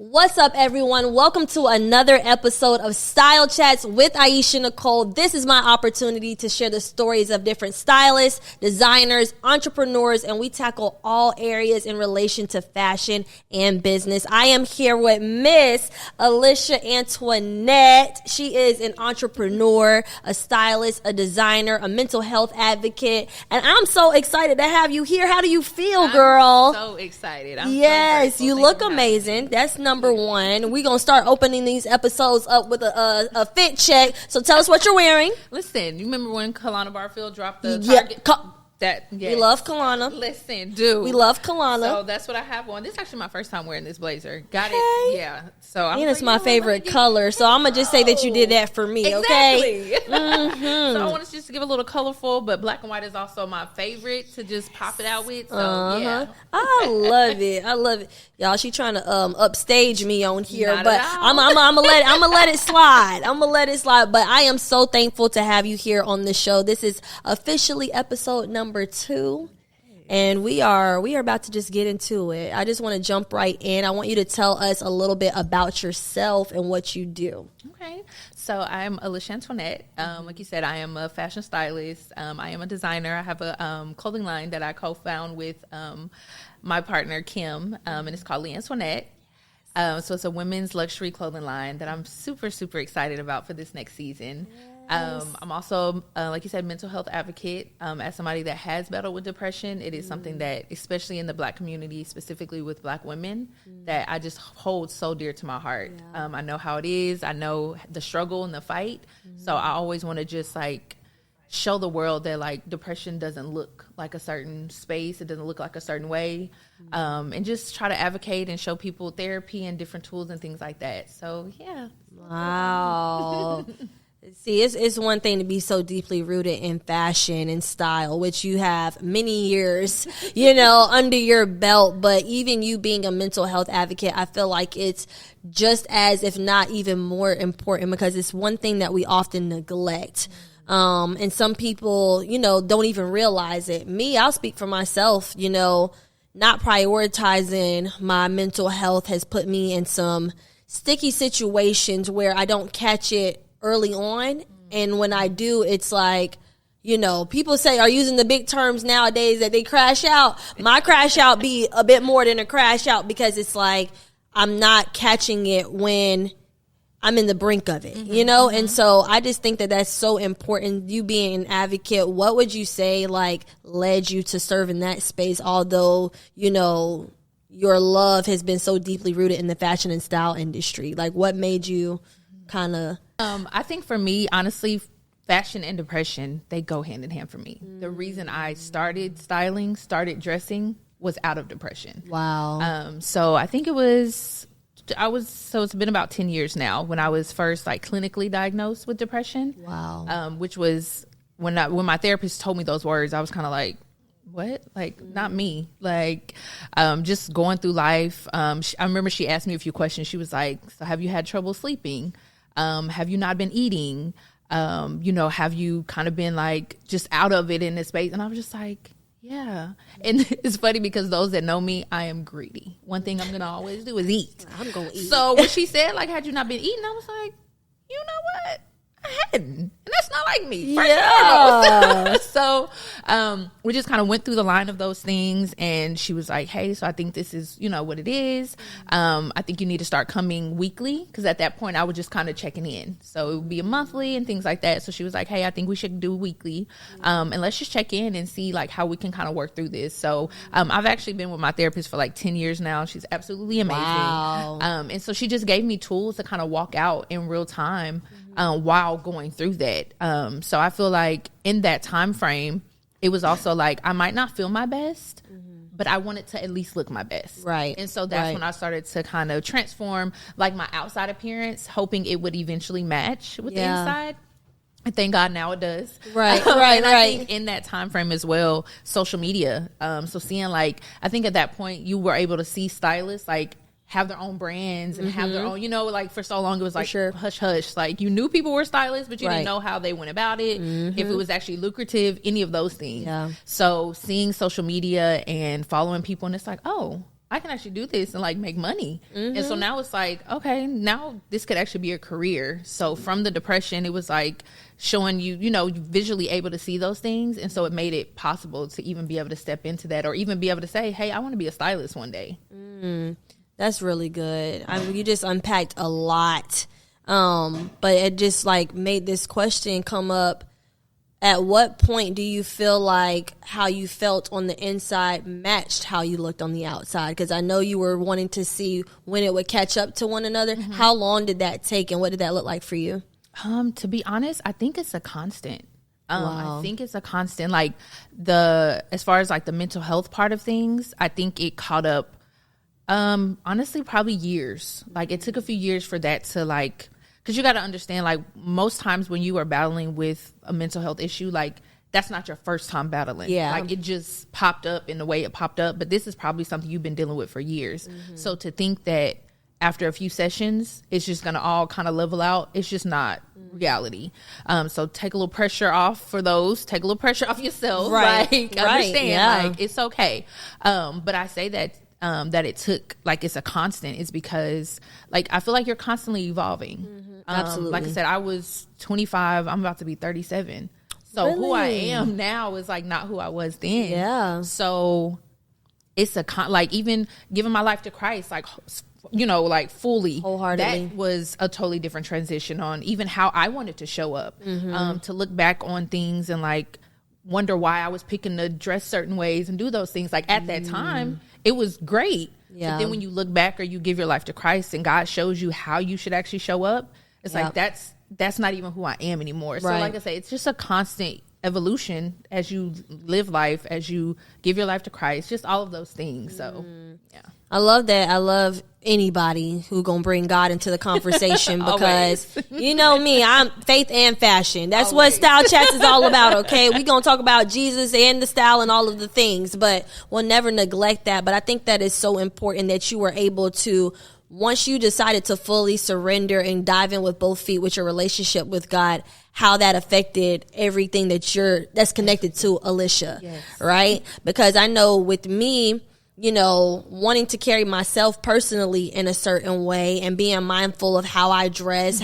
What's up, everyone? Welcome to another episode of Style Chats with Ayisha Nicole. This is my opportunity to share the stories of different stylists, designers, entrepreneurs, and we tackle all areas in relation to fashion and business. I am here with Miss Alysha Antoinette. She is an entrepreneur, a stylist, a designer, a mental health advocate, and I'm so excited to have you here. How do you feel, girl? I'm so excited. Yes, so you look amazing. That's number one. We're going to start opening these episodes up with a fit check. So tell us what you're wearing. Listen, you remember when Kalana Barfield dropped the Target? We love Kalana. Listen, dude. We love Kalana. So that's what I have on. This is actually my first time wearing this blazer. Got it? Yeah. So I'm and it's my favorite color. So I'm going to just say that you did that for me, okay? Exactly. Mm-hmm. So I want to just give a little colorful, but black and white is also my favorite to just pop it out with. So, yeah. I love it. I love it. Y'all, she trying to upstage me on here, Not but I'm gonna let it slide. I'm gonna let it slide. But I am so thankful to have you here on the show. This is officially episode number 2. And we are about to just get into it. I just want to jump right in. I want you to tell us a little bit about yourself and what you do. Okay. So I'm Alysha Antoinette. Like you said, I am a fashion stylist. I am a designer. I have a clothing line that I co-found with my partner, Kim, and it's called Antoinette. So it's a women's luxury clothing line that I'm super, super excited about for this next season. I'm also, like you said, mental health advocate. As somebody that has battled with depression, it is something that, especially in the Black community, specifically with Black women, that I just hold so dear to my heart. Yeah. I know how it is. I know the struggle and the fight. So I always want to just show the world that depression doesn't look like a certain space. It doesn't look like a certain way. And just try to advocate and show people therapy and different tools and things like that. So, yeah. Wow. See, it's one thing to be so deeply rooted in fashion and style, which you have many years, under your belt. But even you being a mental health advocate, I feel like it's just as, if not even more important, because it's one thing that we often neglect. And some people, don't even realize it. Me, I'll speak for myself, not prioritizing my mental health has put me in some sticky situations where I don't catch it early on. And when I do, it's people are using the big terms nowadays that they crash out. My crash out be a bit more than a crash out because it's I'm not catching it when I'm in the brink of it, And so I just think that that's so important. You being an advocate, what would you say led you to serve in that space? Although, your love has been so deeply rooted in the fashion and style industry. What made you kind of... I think for me, honestly, fashion and depression, they go hand in hand for me. The reason I started styling, started dressing was out of depression. Wow. So I think it's been about 10 years now when I was first clinically diagnosed with depression. Wow. Which was when my therapist told me those words, I was kind of what? Not me. Just going through life. I remember she asked me a few questions. She was like, so have you had trouble sleeping? Have you not been eating? Have you kind of been just out of it in this space? And I was just yeah. And it's funny because those that know me, I am greedy. One thing I'm going to always do is eat. I'm going to eat. So when she said, had you not been eating, I was like, you know what? I hadn't. And that's not like me. Yeah. So we just kind of went through the line of those things. And she was like, hey, so I think this is, what it is. I think you need to start coming weekly. Because at that point, I was just kind of checking in. So it would be a monthly and things like that. So she was like, hey, I think we should do weekly. And let's just check in and see how we can kind of work through this. So I've actually been with my therapist for 10 years now. She's absolutely amazing. Wow. And so she just gave me tools to kind of walk out in real time. While going through that. So I feel in that time frame, it was also I might not feel my best, but I wanted to at least look my best. Right. And so that's when I started to kind of transform my outside appearance, hoping it would eventually match with the inside. And thank God now it does. Right, and I think in that time frame as well, social media. So seeing I think at that point you were able to see stylists have their own brands and have their own, for so long it was hush hush. You knew people were stylists, but you didn't know how they went about it, if it was actually lucrative, any of those things. Yeah. So seeing social media and following people, and it's oh, I can actually do this and like make money. And so now it's like, okay, now this could actually be a career. So from the depression, it was like showing you, you know, visually able to see those things. And so it made it possible to even be able to step into that, or even be able to say, hey, I want to be a stylist one day. That's really good. I mean, you just unpacked a lot. But it just like made this question come up. At what point do you feel like how you felt on the inside matched how you looked on the outside? Because I know you were wanting to see when it would catch up to one another. How long did that take, and what did that look like for you? To be honest, I think it's a constant. I think it's a constant. Like as far as like the mental health part of things, I think it caught up. Honestly, probably years. Like it took a few years for that to like. Because you got to understand, like, most times when you are battling with a mental health issue, like, that's not your first time battling. Yeah. Like, it just popped up in the way it popped up. But this is probably something you've been dealing with for years. So to think that after a few sessions, it's just going to all kind of level out, it's just not reality. So take a little pressure off for those. Take a little pressure off yourself. Right. Like, Right. understand, like, it's okay. But I say that it took, like, it's a constant is because, like, I feel like you're constantly evolving. Absolutely. Like I said, I was 25. I'm about to be 37. So Really? who I am now is, like, not who I was then. Yeah. So it's like, even giving my life to Christ, like, you know, like fully, wholeheartedly, that was a totally different transition on even how I wanted to show up. To look back on things and, like, wonder why I was picking to dress certain ways and do those things. Like, at that time, it was great. Yeah. But then when you look back or you give your life to Christ and God shows you how you should actually show up, it's like, that's not even who I am anymore. So like I say, it's just a constant evolution as you live life, as you give your life to Christ, just all of those things. So, yeah. I love that. I love anybody who gonna bring God into the conversation because you know me, I'm faith and fashion. That's what Style Chats is all about, okay? We gonna talk about Jesus and the style and all of the things, but we'll never neglect that. But I think that is so important that you were able to, once you decided to fully surrender and dive in with both feet with your relationship with God, how that affected everything that's connected to Alysha, right? Because I know with me, you know, wanting to carry myself personally in a certain way and being mindful of how I dress,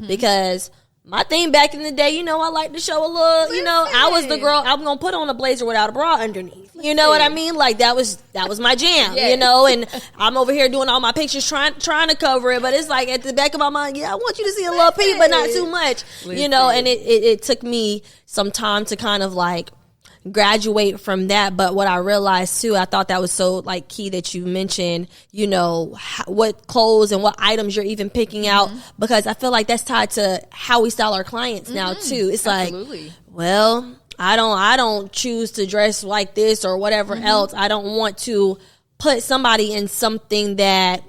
because my thing back in the day, you know, I like to show a little, you know, I was the girl, I'm going to put on a blazer without a bra underneath. You know what I mean? Like, that was my jam, you know, and I'm over here doing all my pictures trying to cover it, but it's like at the back of my mind, I want you to see a little piece, but not too much, you know, and it took me some time to kind of like graduate from that. But what I realized too, I thought that was so like key that you mentioned, you know, what clothes and what items you're even picking out, because I feel like that's tied to how we style our clients now too. It's Absolutely. like, well, I don't choose to dress like this or whatever else. I don't want to put somebody in something that,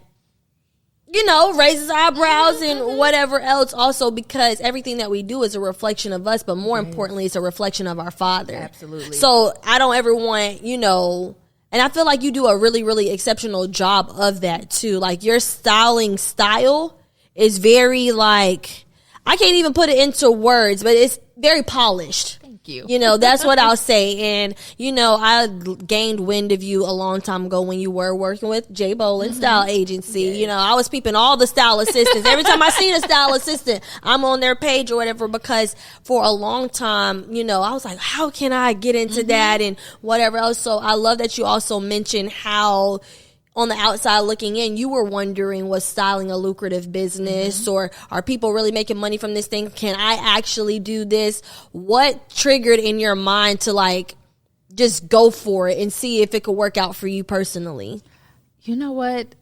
you know, raises eyebrows and whatever else, also because everything that we do is a reflection of us, but more importantly, it's a reflection of our Father. Absolutely. So I don't ever want, you know, and I feel like you do a really, really exceptional job of that too. Like, your styling style is very, like, I can't even put it into words, but it's very polished. You. You know, that's what I'll say. And, you know, I gained wind of you a long time ago when you were working with J. Bolin Style Agency. You know, I was peeping all the style assistants. Every time I seen a style assistant, I'm on their page or whatever, because for a long time, you know, I was like, how can I get into that and whatever else? So I love that you also mentioned how, on the outside looking in, you were wondering, was styling a lucrative business, or are people really making money from this thing? Can I actually do this? What triggered in your mind to, like, just go for it and see if it could work out for you personally? You know what?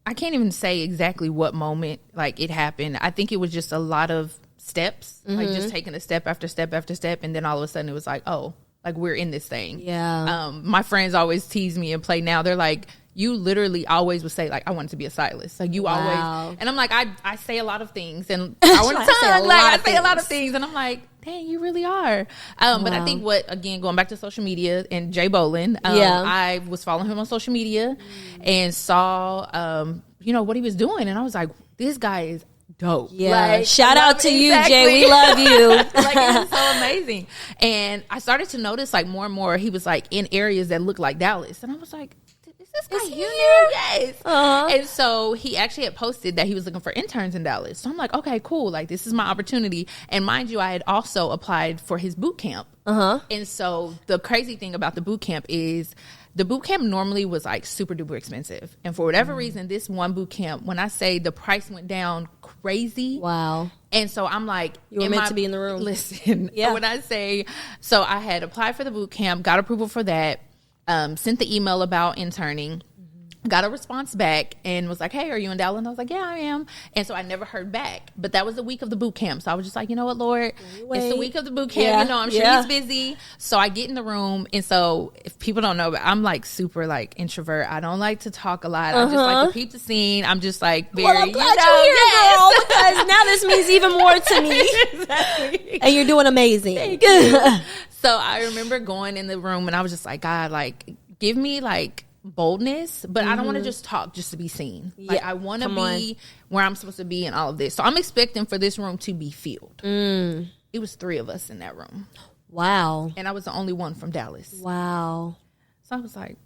I can't even say exactly what moment, like, it happened. I think it was just a lot of steps, like just taking a step after step after step. And then all of a sudden it was like, oh, like, we're in this thing. Yeah. My friends always tease me and play now. They're like, you literally always would say, like, I wanted to be a stylist. Like, you always, and I'm like, I say a lot of things, and I want to say a lot of things, and I'm like, dang, you really are. But I think again, going back to social media and Jay Bolin, I was following him on social media and saw, you know, what he was doing, and I was like, this guy is dope. Yeah. Like, shout out to you, Jay. We love you. Like, it was so amazing. And I started to notice, like, more and more, he was, like, in areas that looked like Dallas, and I was like, is this guy here? Yes. And so he actually had posted that he was looking for interns in Dallas. So I'm like, okay, cool. Like, this is my opportunity. And mind you, I had also applied for his boot camp. And so the crazy thing about the boot camp is the boot camp normally was like super duper expensive. And for whatever reason, this one boot camp, when I say the price went down crazy. Wow. And so I'm like, you were meant to be in the room. Listen, when I say, so I had applied for the boot camp, got approval for that, sent the email about interning. Got a response back and was like, hey, are you in Dallas? And I was like, yeah, I am. And so I never heard back. But that was the week of the boot camp. So I was just like, you know what, Lord? It's the week of the boot camp. Yeah. You know, I'm sure he's busy. So I get in the room. And so if people don't know, but I'm like super like introvert. I don't like to talk a lot. I just like to peep the scene. I'm just like very, I'm glad you're here, girl, because now this means even more to me. Exactly. And you're doing amazing. Thank you. So I remember going in the room and I was just like, God, like, give me like boldness, but I don't want to just talk just to be seen. Like, I want to be where I'm supposed to be in all of this. So I'm expecting for this room to be filled. It was 3 of us in that room. Wow. And I was the only one from Dallas. Wow. So I was like,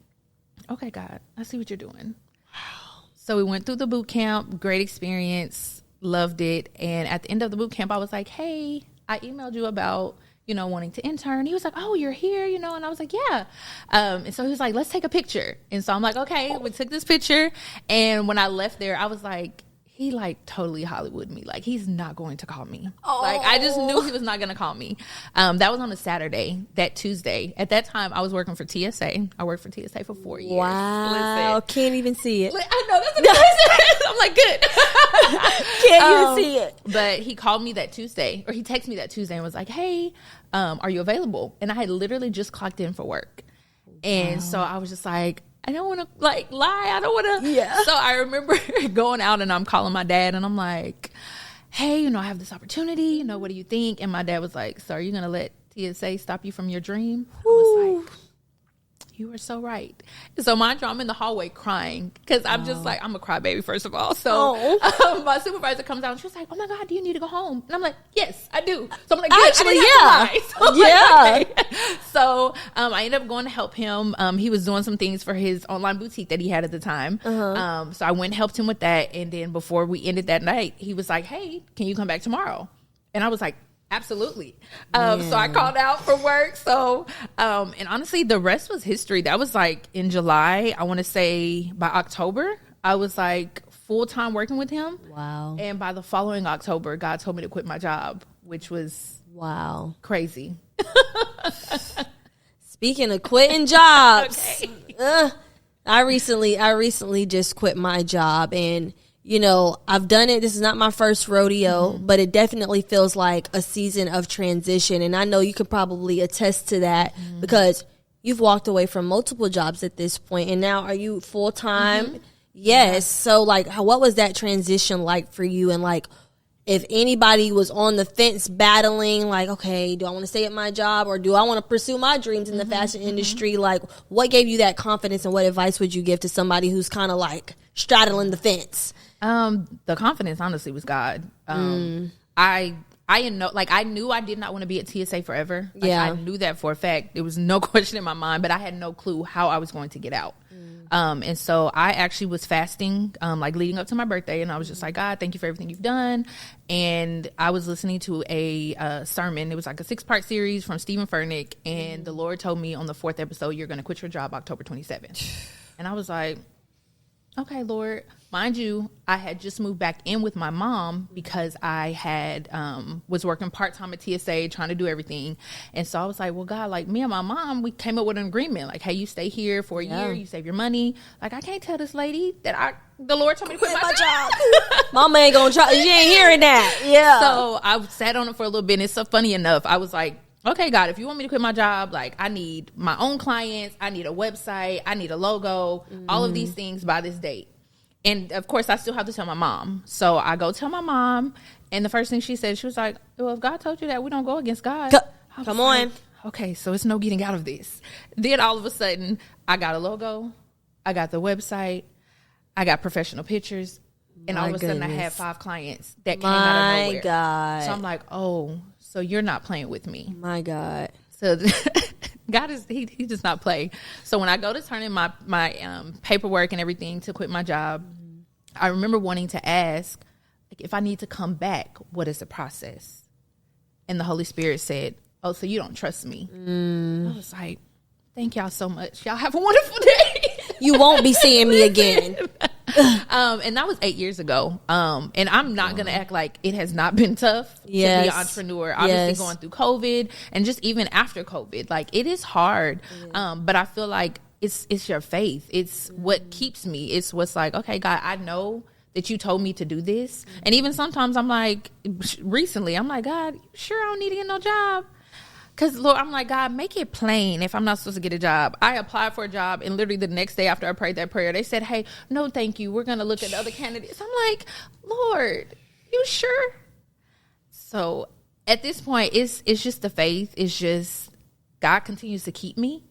okay, God, I see what you're doing. Wow. So we went through the boot camp, great experience, loved it. And at the end of the boot camp, I was like, hey, I emailed you about, you know, wanting to intern. He was like, oh, you're here, you know? And I was like, yeah. And so he was like, let's take a picture. And so I'm like, okay, we took this picture. And when I left there, I was like, he like totally Hollywood me. Like, he's not going to call me. Like, I just knew he was not going to call me. That was on a Saturday. That Tuesday. At that time, I was working for TSA. I worked for TSA for 4 years. Wow. Listen, can't even see it. I know, that's amazing. I'm like, good. Can't even see it. But he called me that Tuesday, or he texted me that Tuesday and was like, hey, are you available? And I had literally just clocked in for work. And so I was just like, I don't want to like lie. I don't want to. Yeah. So I remember going out and I'm calling my dad and I'm like, hey, you know, I have this opportunity. You know, what do you think? And my dad was like, so are you going to let TSA stop you from your dream? I was like, you are so right. So mind you, I'm in the hallway crying because I'm just like, I'm a crybaby, first of all. So my supervisor comes out and she was like, oh my God, do you need to go home? And I'm like, yes, I do. So I'm like, good. Actually, So I ended up going to help him. He was doing some things for his online boutique that he had at the time. So I went and helped him with that. And then before we ended that night, he was like, hey, can you come back tomorrow? And I was like, absolutely. So I called out for work. So, and honestly, the rest was history. That was like in July. I want to say by October, I was like full-time working with him. Wow. And by the following October, God told me to quit my job, which was crazy. Speaking of quitting jobs, Okay. I recently just quit my job, and you know, I've done it. This is not my first rodeo, but it definitely feels like a season of transition. And I know you could probably attest to that because you've walked away from multiple jobs at this point. And now are you full time? Yes. So like, what was that transition like for you? And like, if anybody was on the fence battling, like, okay, do I want to stay at my job or do I want to pursue my dreams in the fashion industry? Like, what gave you that confidence and what advice would you give to somebody who's kind of like straddling the fence? The confidence honestly was God. I know, like, I knew I did not want to be at TSA forever. Like, I knew that for a fact. There was no question in my mind, but I had no clue how I was going to get out. And so I actually was fasting, like leading up to my birthday, and I was just like, God, thank you for everything you've done. And I was listening to a sermon. It was like a 6-part series from Stephen Furtick, and the Lord told me on the 4th episode, you're going to quit your job October 27th. And I was like, okay, Lord. Mind you, I had just moved back in with my mom because I had was working part-time at TSA trying to do everything. And so I was like, well, God, like me and my mom, we came up with an agreement. Like, hey, you stay here for a year, you save your money. Like, I can't tell this lady that the Lord told me to quit my job. Mama ain't gonna try. She ain't hearing that. Yeah. So I sat on it for a little bit. And it's so funny enough. I was like, okay, God, if you want me to quit my job, like, I need my own clients. I need a website. I need a logo. All of these things by this date. And, of course, I still have to tell my mom. So I go tell my mom, and the first thing she said, she was like, well, if God told you that, we don't go against God. Come on. Okay, so it's no getting out of this. Then all of a sudden, I got a logo. I got the website. I got professional pictures. And all of a sudden, I had 5 clients that came out of nowhere. My God. So I'm like, oh, so you're not playing with me. My God. So God is he does not play. So when I go to turn in my paperwork and everything to quit my job, I remember wanting to ask, like, if I need to come back, what is the process? And the Holy Spirit said, oh, so you don't trust me. I was like, thank y'all so much. Y'all have a wonderful day. You won't be seeing me again. And that was 8 years ago. And I'm not going to act like it has not been tough to be an entrepreneur. Obviously going through COVID and just even after COVID, like it is hard. But I feel like it's your faith. It's what keeps me. It's what's like, okay, God, I know that you told me to do this. And even sometimes I'm like, recently, I'm like, God, you sure I don't need to get no job? Because, Lord, I'm like, God, make it plain if I'm not supposed to get a job. I applied for a job, and literally the next day after I prayed that prayer, they said, hey, no, thank you. We're going to look at the other candidates. I'm like, Lord, you sure? So at this point, it's just the faith. It's just God continues to keep me.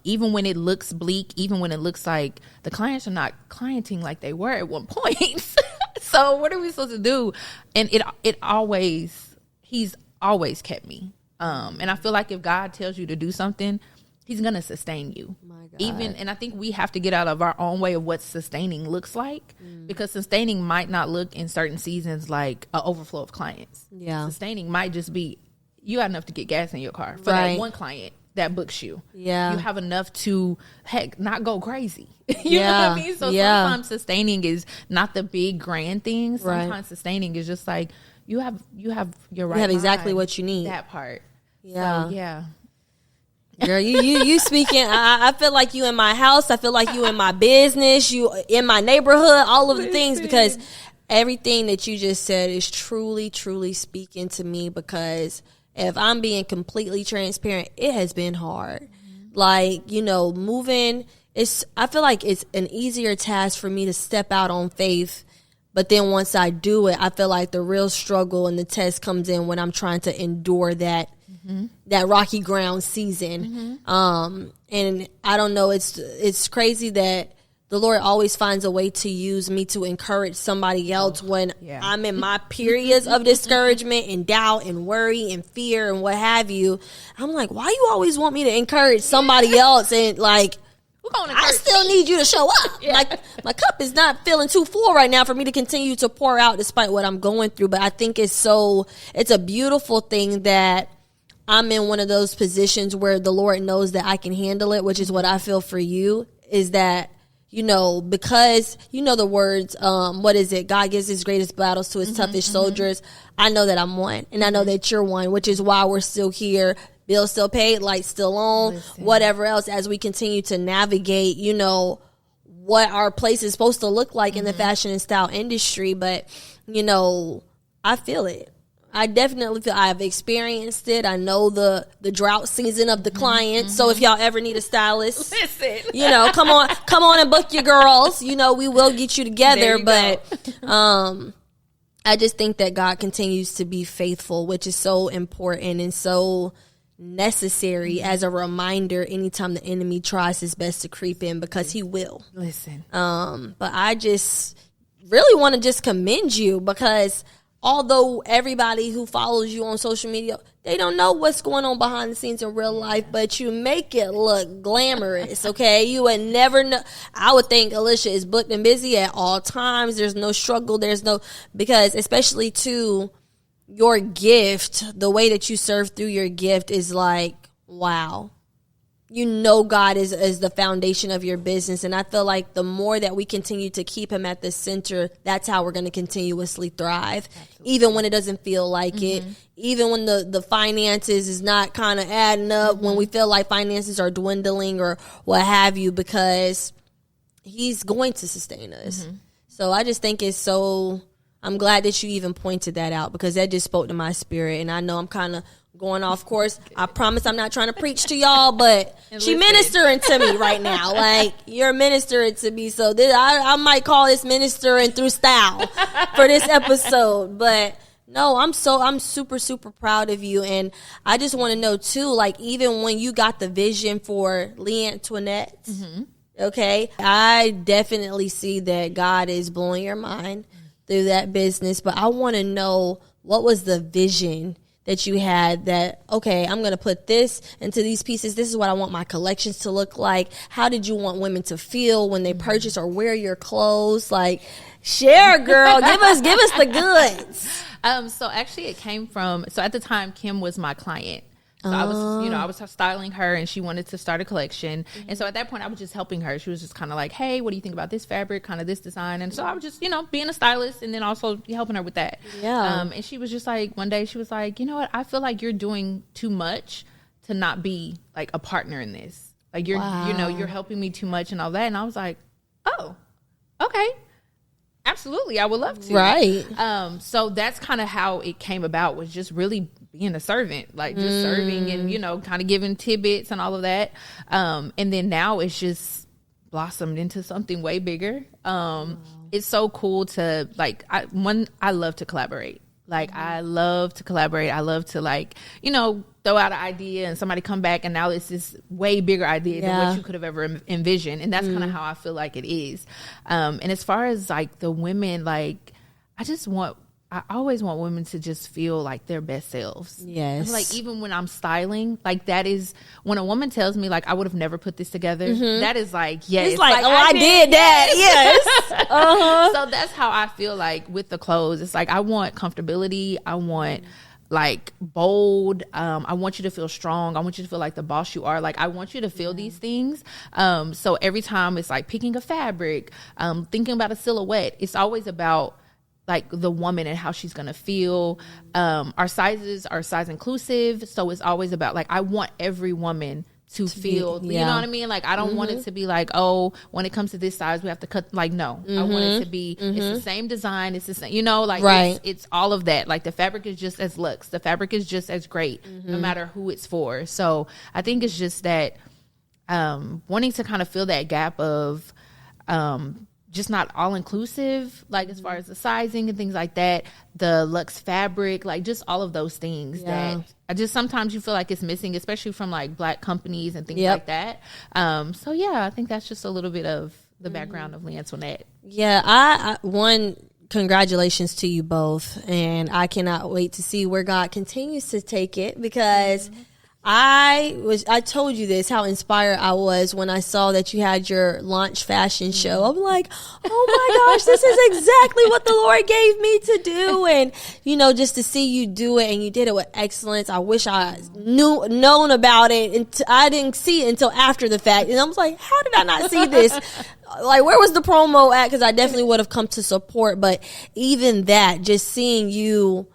Even when it looks bleak, even when it looks like the clients are not clienting like they were at one point. So what are we supposed to do? And he's always kept me. And I feel like if God tells you to do something, he's going to sustain you. My God. And I think we have to get out of our own way of what sustaining looks like, because sustaining might not look in certain seasons like an overflow of clients. Yeah. Sustaining might just be, you got enough to get gas in your car for that one client that books you. Yeah. You have enough to, not go crazy. You know what I mean? So sometimes sustaining is not the big grand things. Sometimes sustaining is just like, you have your right. You have exactly what you need. That part. Yeah. So, yeah. Girl, you speaking. I feel like you in my house. I feel like you in my business. You in my neighborhood. All of the things, because everything that you just said is truly, truly speaking to me. Because if I'm being completely transparent, it has been hard. Like, moving. I feel like it's an easier task for me to step out on faith. But then once I do it, I feel like the real struggle and the test comes in when I'm trying to endure that rocky ground season. And I don't know, it's crazy that the Lord always finds a way to use me to encourage somebody else when I'm in my periods of discouragement and doubt and worry and fear and what have you. I'm like, why you always want me to encourage somebody else? And like, I still need you to show up. Like, my cup is not feeling too full right now for me to continue to pour out despite what I'm going through. But I think it's a beautiful thing that I'm in one of those positions where the Lord knows that I can handle it, which is what I feel for you, is that, because the words, what is it? God gives his greatest battles to his toughest soldiers. I know that I'm one, and I know that you're one, which is why we're still here. Bills still paid, lights still on, whatever else, as we continue to navigate, what our place is supposed to look like in the fashion and style industry. But, I feel it. I definitely feel I've experienced it. I know the drought season of the clients. So if y'all ever need a stylist, come on and book your girls. We will get you together. But I just think that God continues to be faithful, which is so important and so necessary as a reminder anytime the enemy tries his best to creep in, because he will. Listen. But I just really want to just commend you, because although everybody who follows you on social media, they don't know what's going on behind the scenes in real life, but you make it look glamorous, okay? You would never know. I would think Alysha is booked and busy at all times. There's no struggle. Because especially too, your gift, the way that you serve through your gift is like, wow. God is the foundation of your business. And I feel like the more that we continue to keep him at the center, that's how we're going to continuously thrive. Absolutely. Even when it doesn't feel like it, even when the finances is not kind of adding up, when we feel like finances are dwindling or what have you, because he's going to sustain us. So I just think I'm glad that you even pointed that out, because that just spoke to my spirit. And I know I'm kind of going off course. I promise I'm not trying to preach to y'all, but she ministering to me right now. Like, you're ministering to me. So I might call this ministering through style for this episode. But no, I'm super, super proud of you. And I just want to know too, like, even when you got the vision for Ayisha Antoinette, okay, I definitely see that God is blowing your mind through that business. But I want to know, what was the vision that you had that, okay, I'm going to put this into these pieces. This is what I want my collections to look like. How did you want women to feel when they purchase or wear your clothes? Like, share, girl. give us the goods. So actually it came from, so at the time, Kim was my client. So I was styling her and she wanted to start a collection. And so at that point I was just helping her. She was just kind of like, hey, what do you think about this fabric, kind of this design? And so I was just, being a stylist and then also helping her with that. Yeah. And she was just like, one day she was like, you know what? I feel like you're doing too much to not be like a partner in this. Like you're helping me too much and all that. And I was like, oh, okay. Absolutely. I would love to. Right. So that's kind of how it came about, was just really being a servant, like just serving and, kind of giving tidbits and all of that. And then now it's just blossomed into something way bigger. It's so cool to I love to collaborate. Like I love to collaborate. I love to throw out an idea and somebody come back and now it's this way bigger idea than what you could have ever envisioned. And that's kind of how I feel like it is. And as far as like the women, like I always want women to just feel like their best selves. Yes. Like even when I'm styling, like that is when a woman tells me like I would have never put this together. That is like, yes. It's like, oh, I did that. Yes. So that's how I feel like with the clothes. It's like I want comfortability. I want like bold. I want you to feel strong. I want you to feel like the boss you are. Like I want you to feel these things. So every time it's like picking a fabric, thinking about a silhouette, it's always about like the woman and how she's gonna feel. Our sizes are size inclusive, so it's always about like I want every woman to feel, you know what I mean? Like I don't want it to be like, oh, when it comes to this size we have to cut. Like no, I want it to be it's the same design, it's the same, like right. it's all of that. Like the fabric is just as luxe, the fabric is just as great, no matter who it's for. So I think it's just that wanting to kind of fill that gap of just not all inclusive, like as far as the sizing and things like that, the luxe fabric, like just all of those things that I just sometimes you feel like it's missing, especially from like Black companies and things like that. So yeah, I think that's just a little bit of the background of Lee Antoinette. Yeah, I congratulations to you both, and I cannot wait to see where God continues to take it, because I told you this, how inspired I was when I saw that you had your launch fashion show. I'm like, oh my gosh, this is exactly what the Lord gave me to do. And, just to see you do it, and you did it with excellence. I wish I known about it, and I didn't see it until after the fact. And I was like, how did I not see this? Like, where was the promo at? Because I definitely would have come to support. But even that, just seeing you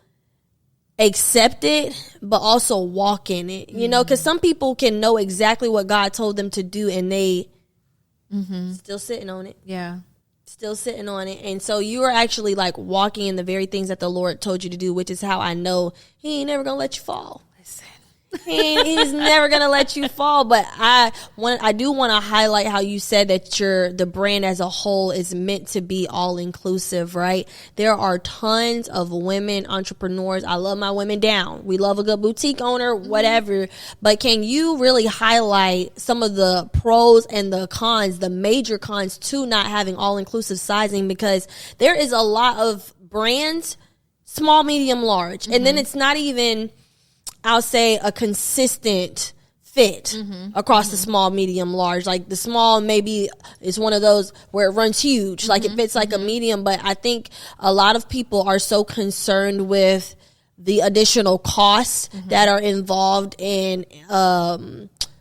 accept it, but also walk in it, because some people can know exactly what God told them to do, and they still sitting on it. Yeah. Still sitting on it. And so you are actually like walking in the very things that the Lord told you to do, which is how I know He ain't never gonna let you fall. He's never gonna let you fall. But I do want to highlight how you said that the brand as a whole is meant to be all inclusive, right? There are tons of women entrepreneurs. I love my women down. We love a good boutique owner, whatever. But can you really highlight some of the pros and the cons, the major cons to not having all inclusive sizing? Because there is a lot of brands, small, medium, large, and then it's not even, I'll say, a consistent fit across the small, medium, large. Like the small maybe is one of those where it runs huge, like it fits like a medium. But I think a lot of people are so concerned with the additional costs that are involved in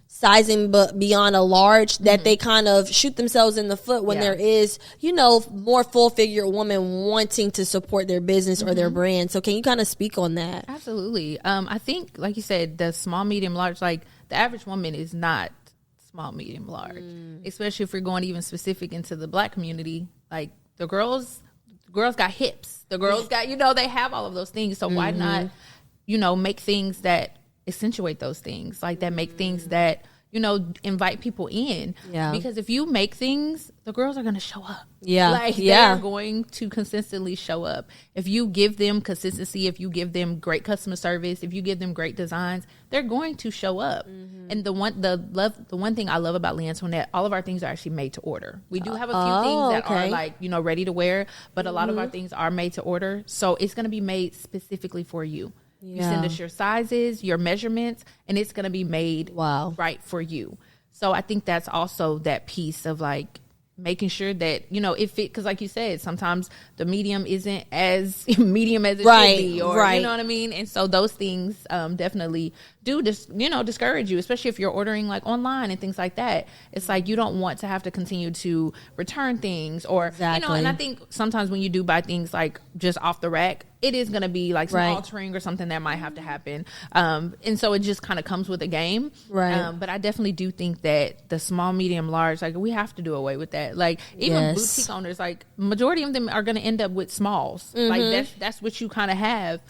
sizing but beyond a large, that they kind of shoot themselves in the foot when there is, more full figure woman wanting to support their business or their brand. So can you kind of speak on that? Absolutely. I think, like you said, the small, medium, large, like the average woman is not small, medium, large, especially if we're going even specific into the Black community. Like the girls got hips, the girls got, they have all of those things. So why not, make things that accentuate those things, like that make things that, invite people in. Yeah. Because if you make things, the girls are going to show up. Yeah. Like they're going to consistently show up. If you give them consistency, if you give them great customer service, if you give them great designs, they're going to show up. And the one thing I love about Lee Antoinette, all of our things are actually made to order. We do have a few things that are like, ready to wear, but a lot of our things are made to order. So it's going to be made specifically for you. You send us your sizes, your measurements, and it's going to be made right for you. So I think that's also that piece of like making sure that, you know, if it, because like you said, sometimes the medium isn't as medium as it should be, or you know what I mean? And so those things definitely do just, you know, discourage you, especially if you're ordering like online and things like that. It's like you don't want to have to continue to return things or, you know, and I think sometimes when you do buy things like just off the rack, it is going to be like some altering or something that might have to happen. And so it just kind of comes with the game. But I definitely do think that the small, medium, large, like we have to do away with that. Like even boutique owners, like majority of them are going to end up with smalls. Like that's what you kind of have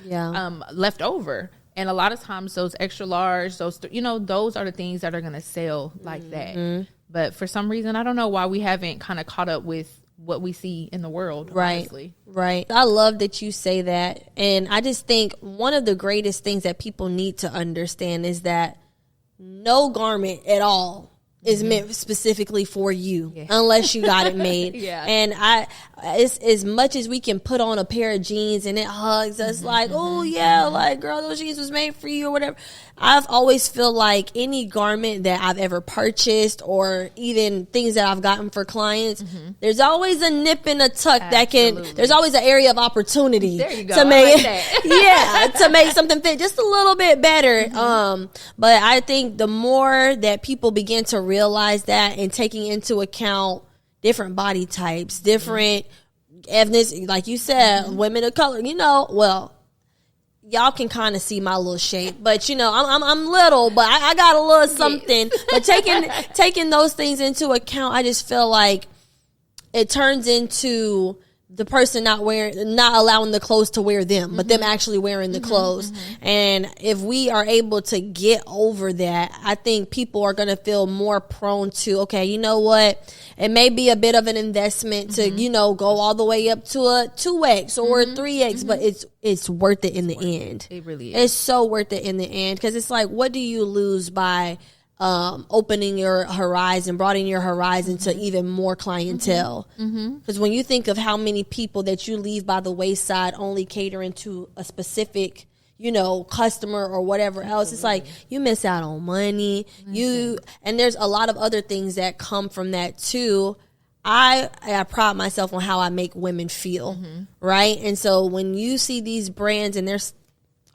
left over. And a lot of times those extra large, those, you know, those are the things that are going to sell like that. But for some reason, I don't know why we haven't kind of caught up with what we see in the world, honestly. I love that you say that. And I just think one of the greatest things that people need to understand is that no garment at all is meant specifically for you unless you got it made. And it's as much as we can put on a pair of jeans and it hugs us like, oh yeah, like girl, those jeans was made for you or whatever. I've always feel like any garment that I've ever purchased or even things that I've gotten for clients, there's always a nip and a tuck that there's always an area of opportunity to make to make something fit just a little bit better. But I think the more that people begin to realize that and taking into account different body types, different ethnicity, like you said, women of color, you know, well, y'all can kind of see my little shape, but you know, I'm little, but I got a little something. But taking those things into account, I just feel like it turns into the person not allowing the clothes to wear them, but them actually wearing the clothes. And if we are able to get over that, I think people are going to feel more prone to, okay, you know what? It may be a bit of an investment to, you know, go all the way up to a 2X or a 3X, but it's worth it in the end. It really is. It's so worth it in the end. Cause it's like, what do you lose by opening your horizon, broadening your horizon to even more clientele? Because when you think of how many people that you leave by the wayside only catering to a specific, you know, customer or whatever else, it's like you miss out on money. And there's a lot of other things that come from that too. I pride myself on how I make women feel, right? And so when you see these brands and they're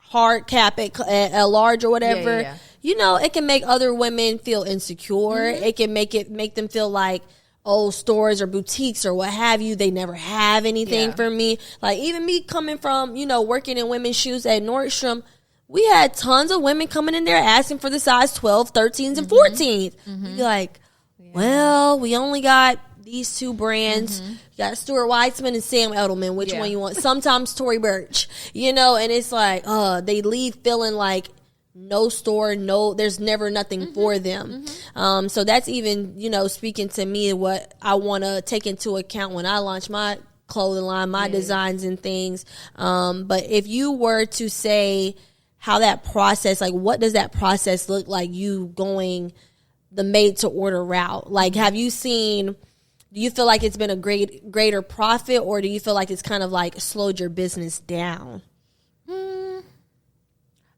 hard cap at large or whatever, you know, it can make other women feel insecure. It can make them feel like, oh, stores or boutiques or what have you, they never have anything for me. Like even me coming from, you know, working in women's shoes at Nordstrom, we had tons of women coming in there asking for the size 12, 13s, and 14s. You're like, well, we only got these two brands. You got Stuart Weitzman and Sam Edelman. Which one you want? Sometimes Tory Burch, you know, and it's like, they leave feeling like no store, there's never nothing for them. So that's even, you know, speaking to me what I want to take into account when I launch my clothing line, my designs and things. But if you were to say how that process, like what does that process look like, you going the made to order route? Like, have you seen, do you feel like it's been a greater profit, or do you feel like it's kind of like slowed your business down?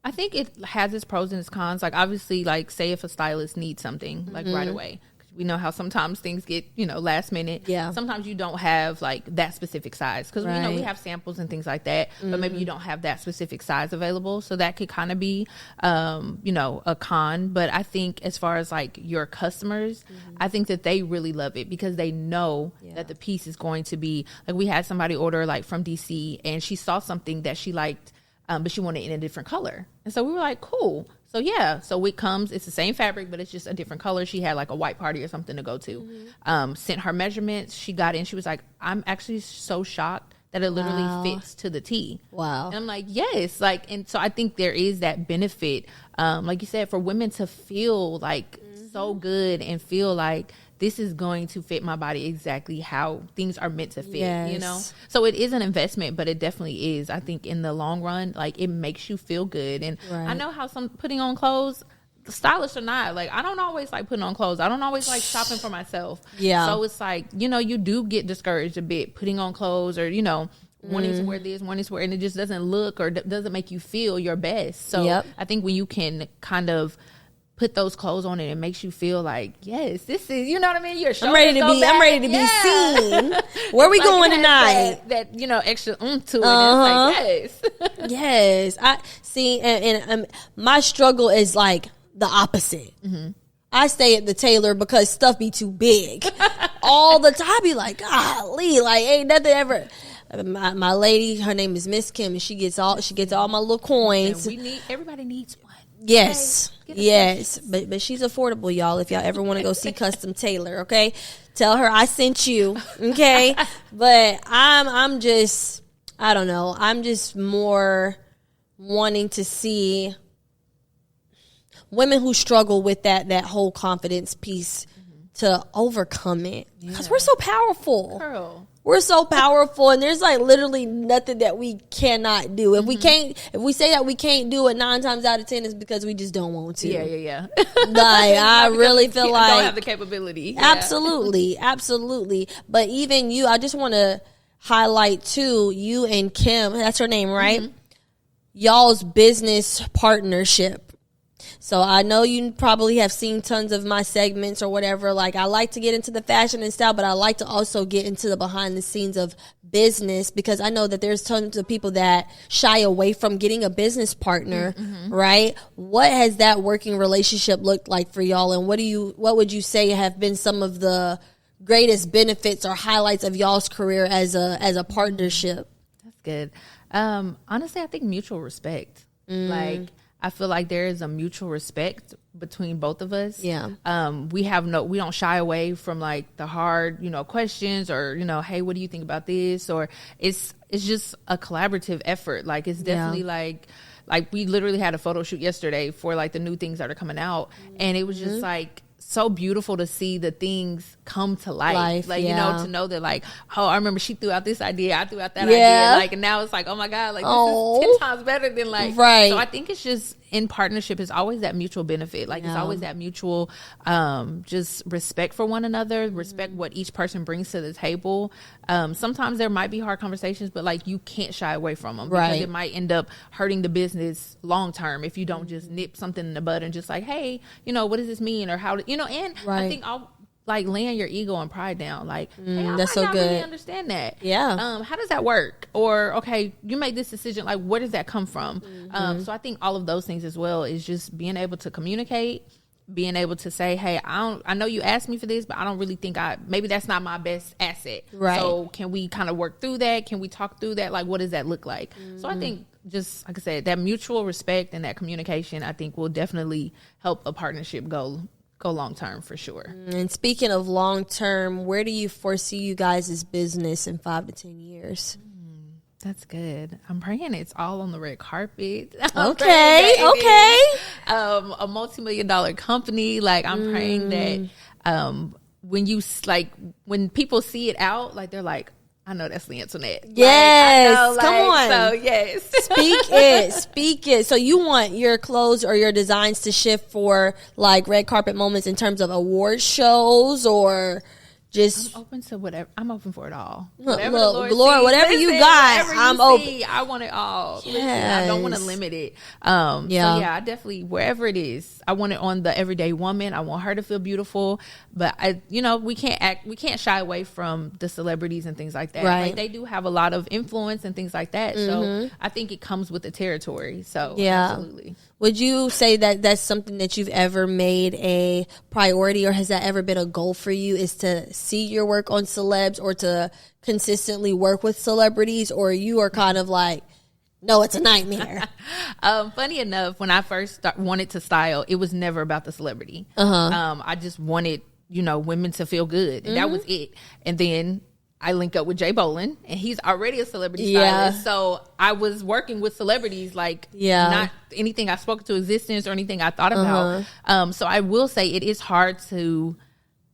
I think it has its pros and its cons. Like obviously, like say if a stylist needs something like right away, we know how sometimes things get, you know, last minute. Sometimes you don't have like that specific size because you know we have samples and things like that, but maybe you don't have that specific size available. So that could kind of be, you know, a con. But I think as far as like your customers, I think that they really love it because they know that the piece is going to be like, we had somebody order like from DC and she saw something that she liked, but she wanted it in a different color. And so we were like, cool. So so it comes, it's the same fabric, but it's just a different color. She had like a white party or something to go to. Sent her measurements. She got in. She was like, I'm actually so shocked that it literally fits to the T. Wow. And I'm like, yes. Like, and so I think there is that benefit, like you said, for women to feel like so good and feel like this is going to fit my body exactly how things are meant to fit, you know? So it is an investment, but it definitely is. I think in the long run, like it makes you feel good. And I know how some putting on clothes, stylish or not, like I don't always like putting on clothes. I don't always like shopping for myself. So it's like, you know, you do get discouraged a bit putting on clothes or, you know, wanting to wear this, wanting to wear, and it just doesn't look or doesn't make you feel your best. So I think when you can kind of put those clothes on and it makes you feel like, yes, this is, you know what I mean? I'm ready to be seen. Where we going tonight? That extra to it. It's like, yes. Yes. I see. And my struggle is like the opposite. I stay at the tailor because stuff be too big all the time. I be like, golly, like ain't nothing ever. My lady, her name is Miss Kim, and she gets all my little coins. Everybody needs one. Yes, yes, but she's affordable, y'all. If y'all ever want to go see custom tailor, okay, tell her I sent you, okay. But I'm just, I don't know. I'm just more wanting to see women who struggle with that whole confidence piece to overcome it, because we're so powerful. Girl. We're so powerful, and there's like literally nothing that we cannot do. If we say that we can't do it, 9 times out of 10 is because we just don't want to. Yeah. Like I really feel like don't have the capability. Absolutely, absolutely. But even you, I just want to highlight too, you and Kim. That's her name, right? Y'all's business partnership. So I know you probably have seen tons of my segments or whatever. Like I like to get into the fashion and style, but I like to also get into the behind the scenes of business, because I know that there's tons of people that shy away from getting a business partner, right? What has that working relationship looked like for y'all, and what would you say have been some of the greatest benefits or highlights of y'all's career as a partnership? That's good. Honestly, I think mutual respect. Like, I feel like there is a mutual respect between both of us. Yeah. We don't shy away from like the hard, questions or, hey, what do you think about this? Or it's just a collaborative effort. Like it's definitely like we literally had a photo shoot yesterday for like the new things that are coming out. And it was just like so beautiful to see the things come to life. Like, to know that like, oh, I remember she threw out this idea, I threw out that idea. Like, and now it's like, oh my God, like this is 10 times better than like, so I think it's just in partnership is always that mutual benefit. Like it's always that mutual, just respect for one another, respect what each person brings to the table. Sometimes there might be hard conversations, but like you can't shy away from them because it might end up hurting the business long term if you don't just nip something in the bud and just like, hey, what does this mean, or how, and I think I'll like laying your ego and pride down. Like, hey, I that's might so not good. really understand that. Yeah. How does that work? Or, okay, you made this decision. Like, where does that come from? So I think all of those things as well is just being able to communicate, being able to say, hey, I know you asked me for this, but I don't really think maybe that's not my best asset. Right. So can we kind of work through that? Can we talk through that? Like, what does that look like? So I think just, like I said, that mutual respect and that communication, I think will definitely help a partnership go long term for sure. And speaking of long term, where do you foresee you guys' business in 5 to 10 years? That's good. I'm praying it's all on the red carpet. Okay. A multi-million-dollar company. Like I'm praying that when people see it out, like they're like, I know that's Antoinette. Yes, come on. So yes, speak it. So you want your clothes or your designs to shift for like red carpet moments in terms of award shows, or just I'm open to whatever. I'm open for it all. Whatever whatever you got, I'm open. I want it all. Yes. Listen, I don't want to limit it. So I definitely, wherever it is, I want it on the everyday woman. I want her to feel beautiful, but we can't shy away from the celebrities and things like that. Right. Like they do have a lot of influence and things like that. So I think it comes with the territory. So absolutely. Would you say that that's something that you've ever made a priority, or has that ever been a goal for you, is to see your work on celebs or to consistently work with celebrities, or you are kind of like, no, it's a nightmare? Funny enough, when I first wanted to style, it was never about the celebrity. I just wanted, women to feel good. And that was it. And then I link up with Jay Bolin, and he's already a celebrity stylist. So I was working with celebrities, like not anything I spoke to existence or anything I thought about. So I will say it is hard to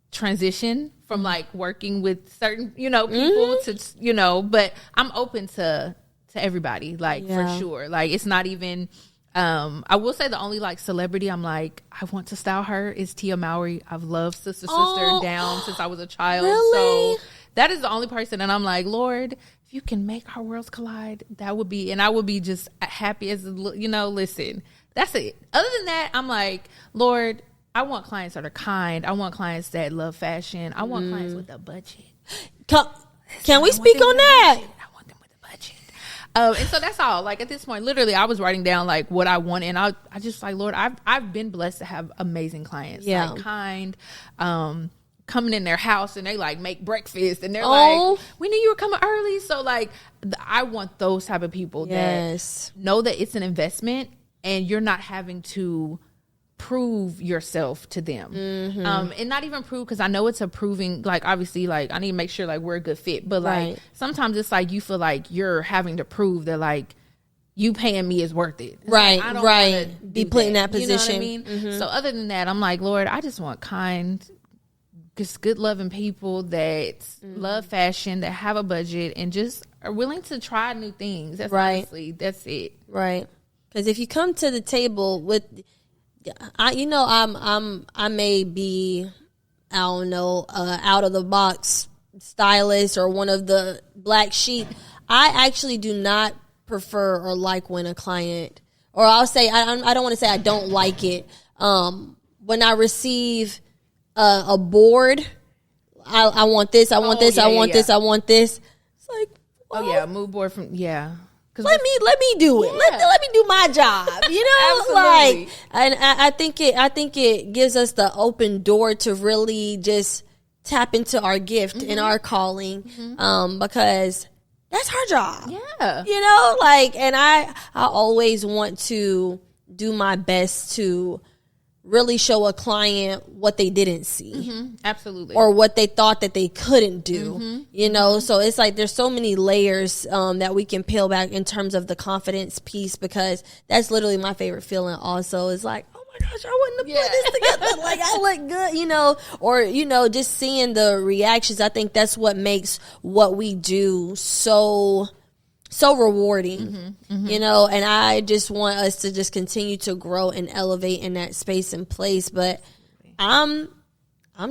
transition from like working with certain, people to, but I'm open to everybody, like for sure. Like it's not even, I will say the only like celebrity I'm like, I want to style her is Tia Mowry. I've loved Sister Down since I was a child. Really? So that is the only person, and I'm like, Lord, if you can make our worlds collide, that would be, and I would be just happy as, listen, that's it. Other than that, I'm like, Lord, I want clients that are kind. I want clients that love fashion. I want clients with a budget. Can we speak on that? I want them with a budget. And so that's all. Like, at this point, literally, I was writing down like what I want, and I just like, Lord, I've been blessed to have amazing clients. Yeah. Like, kind, coming in their house and they like make breakfast and they're like, we knew you were coming early. So like, I want those type of people that know that it's an investment and you're not having to prove yourself to them. And not even prove, because I know it's a proving, like, obviously, like, I need to make sure like we're a good fit, but like sometimes it's like you feel like you're having to prove that like you paying me is worth it. It's right. Like, I don't right. Be put in that position. You know what I mean? So other than that, I'm like, Lord, I just want kind, just good loving people that love fashion, that have a budget and just are willing to try new things. That's honestly, that's it. Right. Because if you come to the table with, I may be, I don't know, out of the box stylist or one of the black sheep. I actually do not prefer or like when a client, or I'll say, I don't want to say I don't like it. When I receive a board, I want this, I want this, I want this, I want this. It's like, well, mood board from, Let me do it. Let me do my job. You know, like, and I think it gives us the open door to really just tap into our gift and our calling, because that's our job. Yeah, you know, like, and I always want to do my best to really show a client what they didn't see. Absolutely. Or what they thought that they couldn't do, you know? So it's like there's so many layers that we can peel back in terms of the confidence piece, because that's literally my favorite feeling also. It's like, oh my gosh, I wouldn't have put this together. Like, I look good, you know? Or, you know, just seeing the reactions. I think that's what makes what we do so rewarding, you know, and I just want us to just continue to grow and elevate in that space and place. But I'm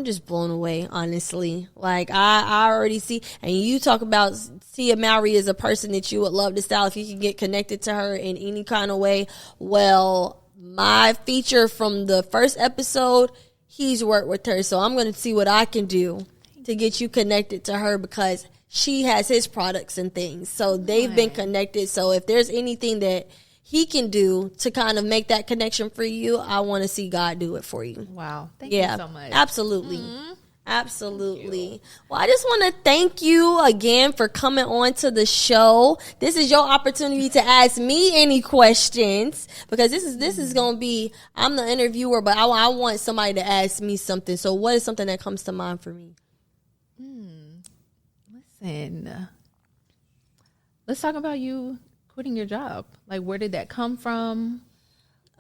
just blown away, honestly. Like, I already see, and you talk about Tia Mowry as a person that you would love to style if you can get connected to her in any kind of way. Well, my feature from the first episode, he's worked with her, so I'm going to see what I can do to get you connected to her, because she has his products and things. So they've been connected. So if there's anything that he can do to kind of make that connection for you, I want to see God do it for you. Wow. Thank you so much. Absolutely. Absolutely. Well, I just want to thank you again for coming on to the show. This is your opportunity to ask me any questions, because this is going to be, I'm the interviewer, but I want somebody to ask me something. So what is something that comes to mind for me? Listen, let's talk about you quitting your job. Like, where did that come from?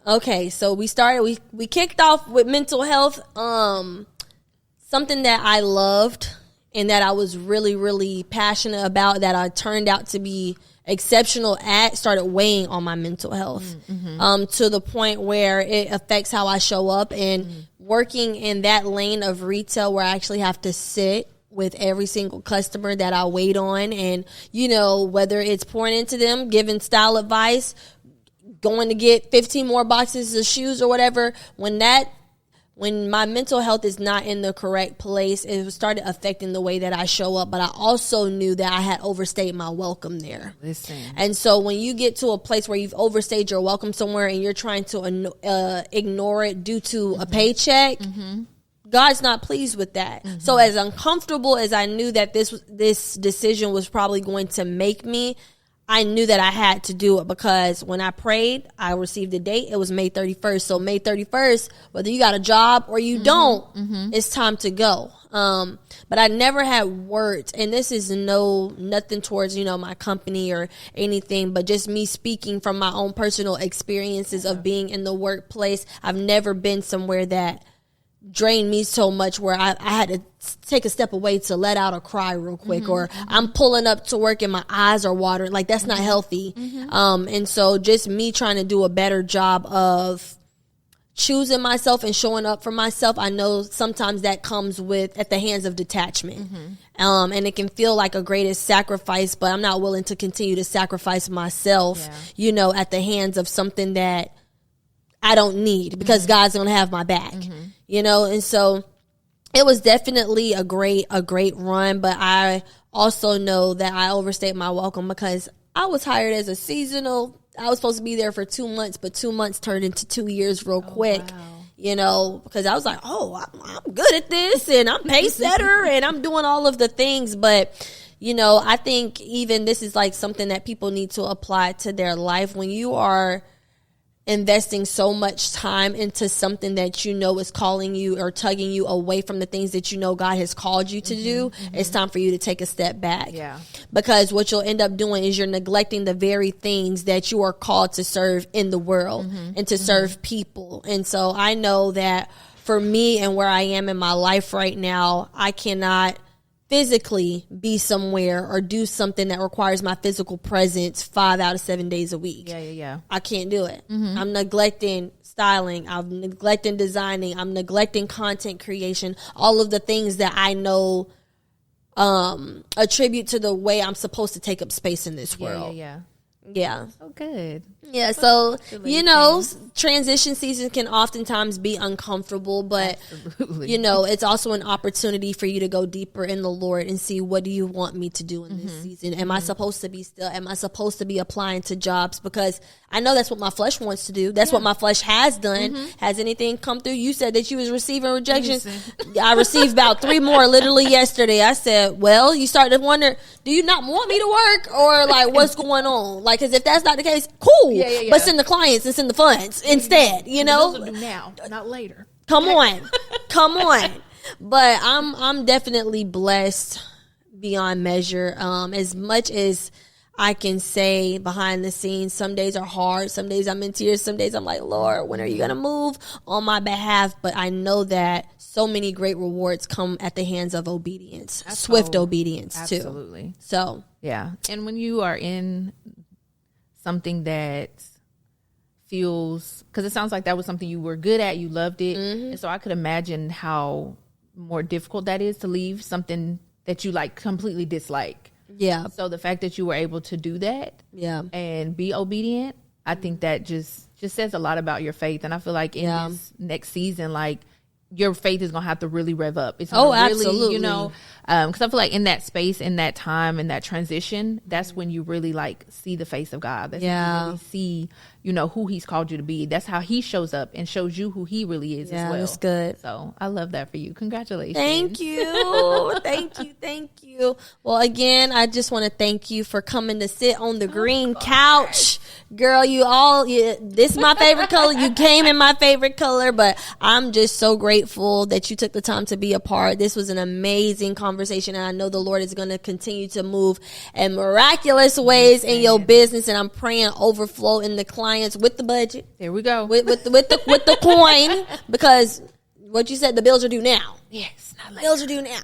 Okay, so we kicked off with mental health, something that I loved and that I was really, really passionate about, that I turned out to be exceptional at, started weighing on my mental health, to the point where it affects how I show up. And working in that lane of retail where I actually have to sit with every single customer that I wait on, and, you know, whether it's pouring into them, giving style advice, going to get 15 more boxes of shoes or whatever, when my mental health is not in the correct place, it started affecting the way that I show up. But I also knew that I had overstayed my welcome there. Listen. And so when you get to a place where you've overstayed your welcome somewhere and you're trying to ignore it due to a paycheck, God's not pleased with that. So as uncomfortable as I knew that this decision was probably going to make me, I knew that I had to do it, because when I prayed, I received a date. It was May 31st. So May 31st, whether you got a job or you don't, it's time to go. But I never had worked, and this is nothing towards, you know, my company or anything, but just me speaking from my own personal experiences of being in the workplace. I've never been somewhere that drained me so much where I had to take a step away to let out a cry real quick, or I'm pulling up to work and my eyes are watering. Like, that's not healthy. And so just me trying to do a better job of choosing myself and showing up for myself, I know sometimes that comes at the hands of detachment. And it can feel like a greatest sacrifice, but I'm not willing to continue to sacrifice myself, at the hands of something that I don't need, because God's going to have my back, and so it was definitely a great run, but I also know that I overstayed my welcome because I was hired as a seasonal. I was supposed to be there for 2 months, but 2 months turned into 2 years real quick, because I was like, I'm good at this and I'm pace setter and I'm doing all of the things. But, I think even this is like something that people need to apply to their life. When you are investing so much time into something that is calling you or tugging you away from the things that God has called you to do, it's time for you to take a step back. Yeah. Because what you'll end up doing is you're neglecting the very things that you are called to serve in the world and to serve people. And so I know that for me and where I am in my life right now, I cannot physically be somewhere or do something that requires my physical presence 5 out of 7 days a week. Yeah. I can't do it. I'm neglecting styling. I'm neglecting designing. I'm neglecting content creation. All of the things that I know attribute to the way I'm supposed to take up space in this world. Yeah. So good. Yeah, so, transition season can oftentimes be uncomfortable, but, it's also an opportunity for you to go deeper in the Lord and see, what do you want me to do in this season? Am I supposed to be still? Am I supposed to be applying to jobs? Because I know that's what my flesh wants to do. That's what my flesh has done. Has anything come through? You said that you was receiving rejections. I received about 3 more literally yesterday. I said, well, you start to wonder, do you not want me to work? Or, like, what's going on? Like, because if that's not the case, cool. But send the clients and send the funds instead, Those will do now, not later. Come on. But I'm definitely blessed beyond measure. As much as I can say behind the scenes, some days are hard. Some days I'm in tears. Some days I'm like, Lord, when are you going to move on my behalf? But I know that so many great rewards come at the hands of obedience, swift obedience too. Absolutely. So, yeah. And when you are in something that feels, because it sounds like that was something you were good at, you loved it, and so I could imagine how more difficult that is to leave something that you like completely dislike. Yeah. So the fact that you were able to do that, and be obedient, I think that just says a lot about your faith. And I feel like in this next season, like, your faith is going to have to really rev up. It's gonna absolutely. Because I feel like in that space, in that time, in that transition, that's when you really like see the face of God. That's when you really see, who he's called you to be. That's how he shows up and shows you who he really is as well. That's good. So I love that for you. Congratulations. Thank you. Thank you. Well, again, I just want to thank you for coming to sit on the green couch. Girl, this is my favorite color. You came in my favorite color, but I'm just so grateful that you took the time to be a part. This was an amazing conversation, and I know the Lord is going to continue to move in miraculous ways in your business, and I'm praying overflow in the clients with the budget. There we go. With the coin, because what you said, the bills are due now. Yes, not later. Bills are due now.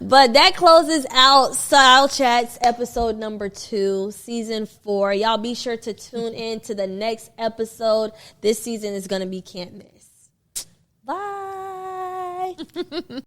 But that closes out Style Chats episode number 2, season 4. Y'all be sure to tune in to the next episode. This season is going to be can't miss. Bye.